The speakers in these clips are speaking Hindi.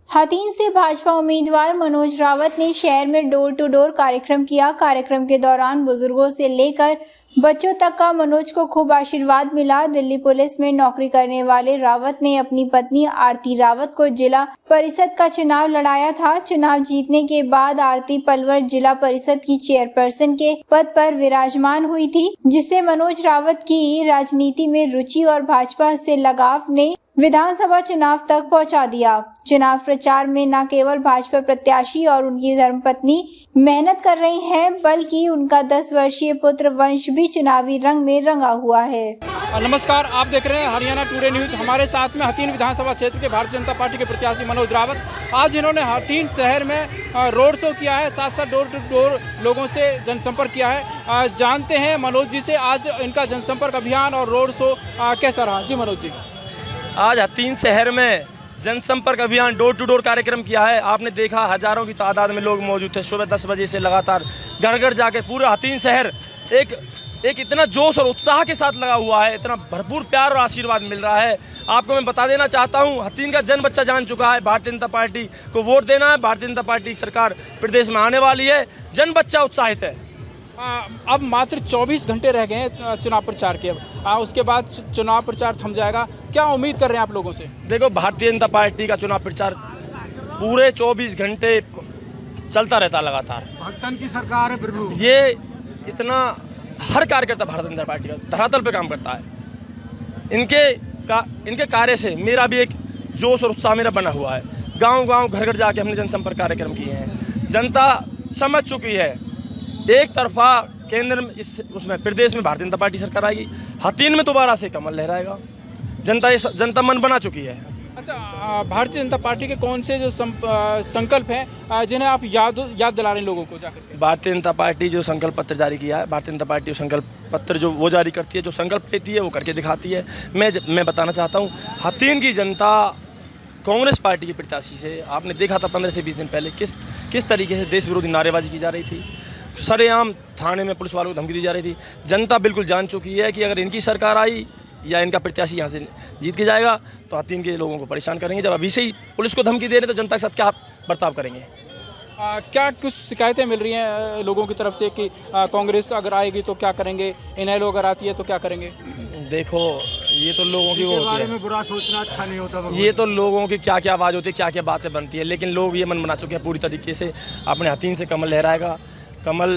हथीन से भाजपा उम्मीदवार मनोज रावत ने शहर में डोर टू डोर कार्यक्रम किया। कार्यक्रम के दौरान बुजुर्गों से लेकर बच्चों तक का मनोज को खूब आशीर्वाद मिला। दिल्ली पुलिस में नौकरी करने वाले रावत ने अपनी पत्नी आरती रावत को जिला परिषद का चुनाव लड़ाया था। चुनाव जीतने के बाद आरती पलवल जिला परिषद की चेयरपर्सन के पद पर विराजमान हुई थी, जिससे मनोज रावत की राजनीति में रुचि और भाजपा से लगाव ने विधानसभा चुनाव तक पहुंचा दिया। चुनाव प्रचार में न केवल भाजपा प्रत्याशी और उनकी धर्मपत्नी मेहनत कर रही हैं, बल्कि उनका 10 वर्षीय पुत्र वंश भी चुनावी रंग में रंगा हुआ है। नमस्कार, आप देख रहे हैं हरियाणा टुडे न्यूज़। हमारे साथ में हथीन विधानसभा क्षेत्र के भारतीय जनता पार्टी के प्रत्याशी मनोज रावत। आज इन्होंने हथीन शहर में रोड शो किया है, साथ साथ डोर टू डोर लोगों से जनसंपर्क किया है। जानते हैं मनोज जी से आज इनका जनसंपर्क अभियान और रोड शो कैसा रहा। जी मनोज जी, आज हथीन शहर में जनसंपर्क अभियान डोर टू डोर कार्यक्रम किया है। आपने देखा हजारों की तादाद में लोग मौजूद थे। सुबह 10 बजे से लगातार घर घर जाके पूरा हथीन शहर एक इतना जोश और उत्साह के साथ लगा हुआ है, इतना भरपूर प्यार और आशीर्वाद मिल रहा है। आपको मैं बता देना चाहता हूं, हथीन का जन बच्चा जान चुका है भारतीय जनता पार्टी को वोट देना है। भारतीय जनता पार्टी की सरकार प्रदेश में आने वाली है। जन बच्चा उत्साहित है। अब मात्र 24 घंटे रह गए हैं चुनाव प्रचार के। उसके बाद चुनाव प्रचार थम जाएगा। क्या उम्मीद कर रहे हैं आप लोगों से? देखो, भारतीय जनता पार्टी का चुनाव प्रचार पूरे 24 घंटे चलता रहता लगातार। भक्तन की सरकार है प्रभु। ये इतना हर कार्यकर्ता भारतीय जनता पार्टी का धरातल पे काम करता है। इनके कार्य से मेरा भी एक जोश और उत्साह मेरा बना हुआ है। गांव-गांव घर घर जाके हमने जनसंपर्क कार्यक्रम किए हैं। जनता समझ चुकी है, एक तरफा केंद्र में उसमें प्रदेश में भारतीय जनता पार्टी सरकार आएगी, हथीन में दोबारा से कमल लहराएगा। जनता मन बना चुकी है। अच्छा, भारतीय जनता पार्टी के कौन से जो संकल्प हैं जिन्हें आप याद दिला रहे हैं लोगों को जाकर के? भारतीय जनता पार्टी जो संकल्प पत्र जारी किया है, भारतीय जनता पार्टी संकल्प पत्र जो वो जारी करती है, जो संकल्प लेती है वो करके दिखाती है। मैं बताना चाहता हूँ, हथीन की जनता कांग्रेस पार्टी के प्रत्याशी से आपने देखा था 15 से 20 दिन पहले किस तरीके से देश विरोधी नारेबाजी की जा रही थी। सरेआम थाने में पुलिस वालों को धमकी दी जा रही थी। जनता बिल्कुल जान चुकी है कि अगर इनकी सरकार आई या इनका प्रत्याशी यहाँ से जीत के जाएगा तो हथीन के लोगों को परेशान करेंगे। जब अभी से ही पुलिस को धमकी दे रहे तो जनता के साथ क्या बर्ताव करेंगे? क्या कुछ शिकायतें मिल रही हैं लोगों की तरफ से कि कांग्रेस अगर आएगी तो क्या करेंगे, इनेलो अगर आती है तो क्या करेंगे? देखो, ये तो लोगों की वो होती है, बुरा सोचना अच्छा नहीं होता। ये तो लोगों की क्या क्या आवाज़ होती है, क्या क्या बातें बनती है, लेकिन लोग ये मन बना चुके हैं पूरी तरीके से अपने हथीन से कमल लहराएगा। कमल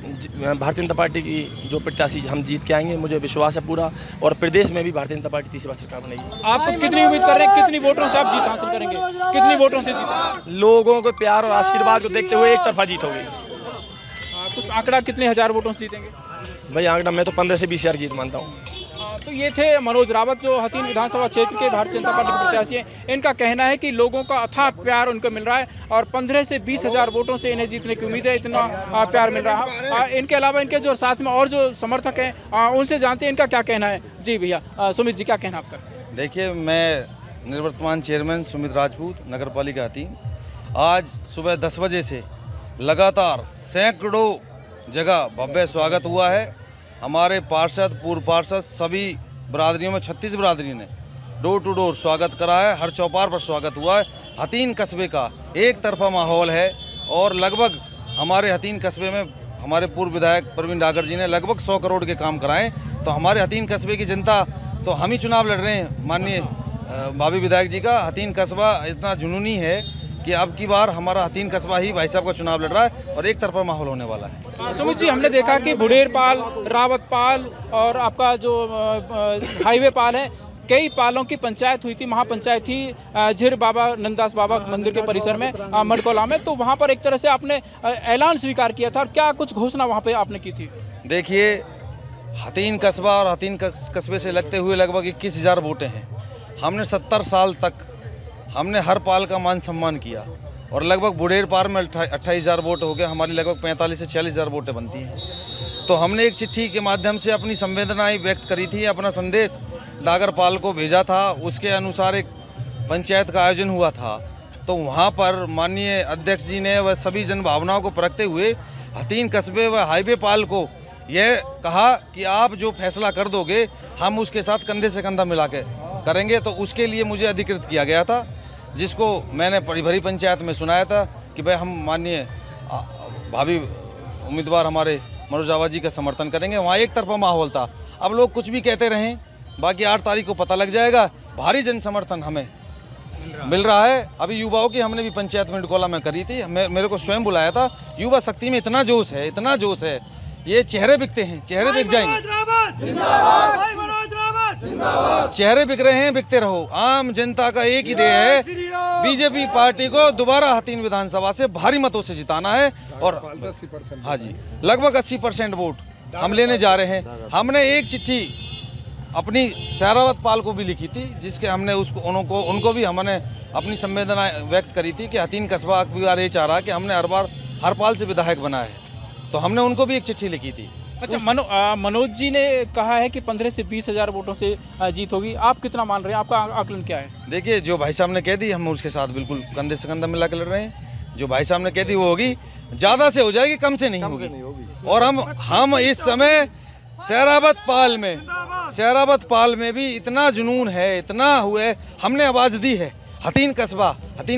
भारतीय जनता पार्टी की जो प्रत्याशी हम जीत के आएंगे, मुझे विश्वास है पूरा। और प्रदेश में भी भारतीय जनता पार्टी तीसरी बार सरकार बनेगी। आप कितनी उम्मीद कर रहे हैं, कितनी वोटों से आप जीत हासिल करेंगे? कितनी वोटों से जीत? लोगों को प्यार और आशीर्वाद को देखते हुए एक तरफा जीत होगी। कुछ आंकड़ा कितने हजार वोटों से जीतेंगे? भाई आंकड़ा मैं तो 15 से 20 हज़ार जीत मानता हूँ। तो ये थे मनोज रावत, जो हथीन विधानसभा क्षेत्र के भारतीय जनता पार्टी के प्रत्याशी हैं। इनका कहना है कि लोगों का अथाह प्यार उनको मिल रहा है और 15 से 20 हज़ार वोटों से इन्हें जीतने की उम्मीद है। इतना प्यार मिल रहा है। इनके अलावा इनके जो साथ में और जो समर्थक हैं उनसे जानते हैं इनका क्या कहना है। जी भैया, सुमित जी, क्या कहना आपका? देखिए, मैं निवर्तमान चेयरमैन सुमित राजपूत, नगर पालिका हथीन। आज सुबह 10 बजे से लगातार सैकड़ों जगह भव्य स्वागत हुआ है। हमारे पार्षद, पूर्व पार्षद, सभी बरादरियों में 36 बरादरी ने डोर टू डोर स्वागत करा है। हर चौपार पर स्वागत हुआ है। हथीन कस्बे का एक तरफा माहौल है और लगभग हमारे हथीन कस्बे में हमारे पूर्व विधायक प्रवीण डागर जी ने लगभग 100 करोड़ के काम कराएं। तो हमारे हथीन कस्बे की जनता तो हम ही चुनाव लड़ रहे हैं। माननीय भावी विधायक जी का हथीन कस्बा इतना जुनूनी है कि अब की बार हमारा हथीन कस्बा ही भाई साहब का चुनाव लड़ रहा है और एक तरफा माहौल होने वाला है। सुमित जी, हमने देखा कि बुढ़ेरपाल, रावतपाल और आपका जो हाईवे पाल है, कई पालों की पंचायत हुई थी, महापंचायत थी झिर बाबा नंददास बाबा मंदिर के परिसर में मडकोला में। तो वहाँ पर एक तरह से आपने ऐलान स्वीकार किया था और क्या कुछ घोषणा वहाँ पे आपने की थी? देखिए, हथीन कस्बा और हथीन कस्बे से लगते हुए लगभग 21,000 वोटें हैं। हमने 70 साल तक हमने हर पाल का मान सम्मान किया और लगभग बुढ़ेर पार में 28,000 वोट हो गए। हमारी लगभग 45 से 46,000 वोटें बनती हैं। तो हमने एक चिट्ठी के माध्यम से अपनी संवेदनाएं व्यक्त करी थी, अपना संदेश डागर पाल को भेजा था। उसके अनुसार एक पंचायत का आयोजन हुआ था। तो वहाँ पर माननीय अध्यक्ष जी ने वह सभी जनभावनाओं को परखते हुए हथीन कस्बे व हाईवे पाल को यह कहा कि आप जो फैसला कर दोगे हम उसके साथ कंधे से कंधा मिला के करेंगे। तो उसके लिए मुझे अधिकृत किया गया था। जिसको मैंने भरी पंचायत में सुनाया था कि भाई हम माननीय भावी उम्मीदवार हमारे मनोज रावत जी का समर्थन करेंगे, वहाँ एक तरफा माहौल था। अब लोग कुछ भी कहते रहें, बाकी 8 तारीख को पता लग जाएगा। भारी जन समर्थन हमें मिल रहा है। अभी युवाओं की हमने भी पंचायत में डकोला में करी थी, मेरे को स्वयं बुलाया था। युवा शक्ति में इतना जोश है, इतना जोश है, ये चेहरे बिकते हैं, चेहरे बिक जाएंगे, चेहरे बिक रहे हैं, बिकते रहो। आम जनता का एक ही ध्येय है, बीजेपी पार्टी को दोबारा हथीन विधानसभा से भारी मतों से जिताना है। और हाँ जी, लगभग 80% वोट हम लेने जा रहे हैं। हमने एक चिट्ठी अपनी सहरावत पाल को भी लिखी थी, जिसके हमने उनको भी हमने अपनी संवेदना व्यक्त करी थी कि हथीन कस्बा की बार ये चाह रहा कि हमने हर बार हरपाल से विधायक बना है, तो हमने उनको भी एक चिट्ठी लिखी थी। अच्छा, मनोज जी ने कहा है कि 15 से 20 हज़ार वोटों से जीत होगी। आप कितना मान रहे हैं, आपका आकलन क्या है? देखिए, जो भाई साहब ने कह दी हम उसके साथ बिल्कुल कंधे से कंधा मिला के लड़ रहे हैं। जो भाई साहब ने कह दी वो होगी, ज़्यादा से हो जाएगी, कम से नहीं होगी। और हम इस समय सहरावत पाल में भी इतना जुनून है, इतना हुए, हमने आवाज़ दी है। हथीन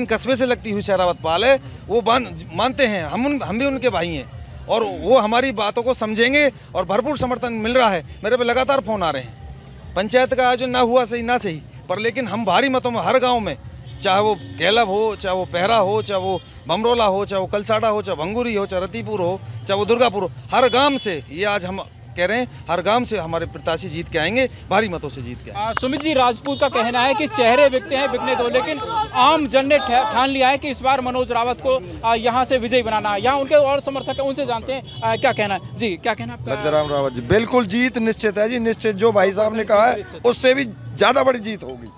कस्बे से लगती हुई सहरावत पाल है, वो मानते हैं, हम भी उनके भाई हैं और वो हमारी बातों को समझेंगे और भरपूर समर्थन मिल रहा है। मेरे पे लगातार फ़ोन आ रहे हैं। पंचायत का आयोजन ना हुआ सही ना सही, पर लेकिन हम भारी मतों में हर गांव में, चाहे वो गैलब हो, चाहे वो पहरा हो, चाहे वो भमरोला हो, चाहे वो कलसाड़ा हो, चाहे भंगुरी हो, चाहे रतीपुर हो, चाहे वो दुर्गापुर हो, हर गांव से, ये आज हम कह रहे हैं, हर गांव से हमारे प्रत्याशी जीत के आएंगे, भारी मतों से जीत के। सुमित जी राजपूत का कहना है कि चेहरे बिकते हैं, बिकने दो, लेकिन आम जन ने ठान लिया है कि इस बार मनोज रावत को यहाँ से विजयी बनाना है। यहाँ उनके और समर्थक हैं, उनसे जानते हैं क्या कहना है। जी, क्या कहना है आपका? लज्जाराम रावत जी, बिल्कुल जीत निश्चित है जी, निश्चित। जो भाई साहब ने कहा है उससे भी ज्यादा बड़ी जीत होगी।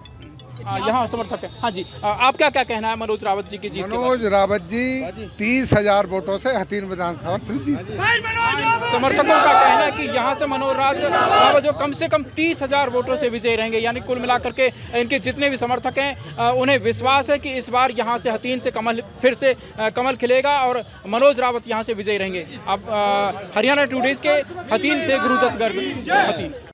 यहाँ समर्थक है। हाँ जी, आप क्या कहना है मनोज रावत जी की जीत? मनोज रावत जी 30,000 वोटों से हथीन विधानसभा से जीत। समर्थकों का कहना है कि यहाँ से मनोज रावत जो कम से कम 30,000 वोटों से विजयी रहेंगे। यानी कुल मिलाकर के इनके जितने भी समर्थक हैं उन्हें विश्वास है कि इस बार यहाँ से हथीन से फिर से कमल खिलेगा और मनोज रावत यहाँ से विजयी रहेंगे। अब हरियाणा टुडेज के हथीन से गुरुदत्त गर्ग, हथीन।